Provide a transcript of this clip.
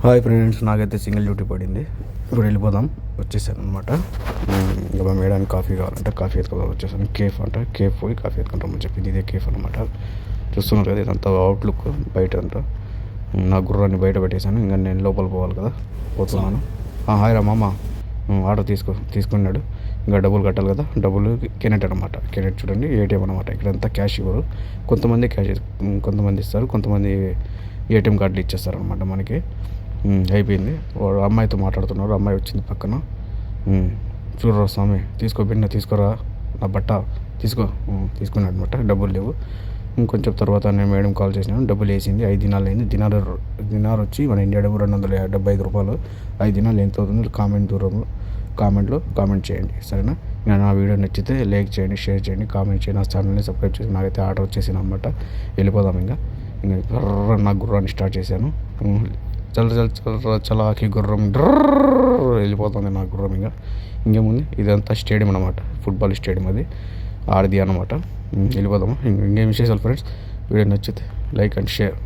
Hi friends, నాకైతే single duty పడింది. ఇప్పుడు వెళ్ళిపోదాం. వచ్చేసాను అనమాట. ఇంకా మేడానికి కాఫీ కావాలంటే కాఫీ ఎత్తుకోదాం వచ్చేసాను. కేఫ్ అంట, కేఫ్ పోయి కాఫీ ఎత్తుకుంటామని చెప్పింది. ఇదే కేఫ్ అనమాట. చూస్తున్నారు కదా, ఇదంతా అవుట్లుక్ బయట అంట. నా గుర్రాన్ని బయట పెట్టేశాను. ఇంకా నేను లోపల పోవాలి కదా, పోతున్నాను. హాయ్ రా మామ, ఆర్డర్ తీసుకున్నాడు. ఇంకా డబ్బులు కట్టాలి కదా. డబ్బులు కెనెట్ అనమాట. కెనెట్ చూడండి, ఏటీఎం అనమాట. ఇక్కడంతా క్యాష్ ఇవ్వరు. కొంతమంది క్యాష్, కొంతమంది ఇస్తారు, కొంతమంది ఏటీఎం కార్డులు ఇచ్చేస్తారు అనమాట మనకి. అయిపోయింది. వాడు అమ్మాయితో మాట్లాడుతున్నారు. అమ్మాయి వచ్చింది పక్కన. చూడరా స్వామి, తీసుకో బిన్న, తీసుకోరా నా బట్ట తీసుకో. తీసుకున్నాడు అనమాట. డబ్బులు లేవు. ఇంకొంచెం తర్వాత నేను మేడం కాల్ చేసినాను. డబ్బులు వేసింది. 5 దినాలు అయింది. దినార్ వచ్చి మన ఇండియా డబ్బు 275 రూపాయలు. 5 దినాలు ఎంత అవుతుంది కామెంట్లో కామెంట్ చేయండి, సరేనా? నేను నా వీడియో నచ్చితే లైక్ చేయండి, షేర్ చేయండి, కామెంట్ చేయండి. నా ఛానల్ని సబ్స్క్రైబ్ చేసి. నాకైతే ఆర్డర్ వచ్చేసింది అనమాట. వెళ్ళిపోదాం. ఇంకా నా గుర్రాన్ని స్టార్ట్ చేశాను. చలాకి గుర్రం వెళ్ళిపోతుంది నా గుర్రం. ఇంకేముంది, ఇదంతా స్టేడియం అనమాట. ఫుట్బాల్ స్టేడియం అది, ఆడిది అనమాట. వెళ్ళిపోదాము. ఇంకేం విశేషాలు ఫ్రెండ్స్? వీడియో నచ్చితే లైక్ అండ్ షేర్.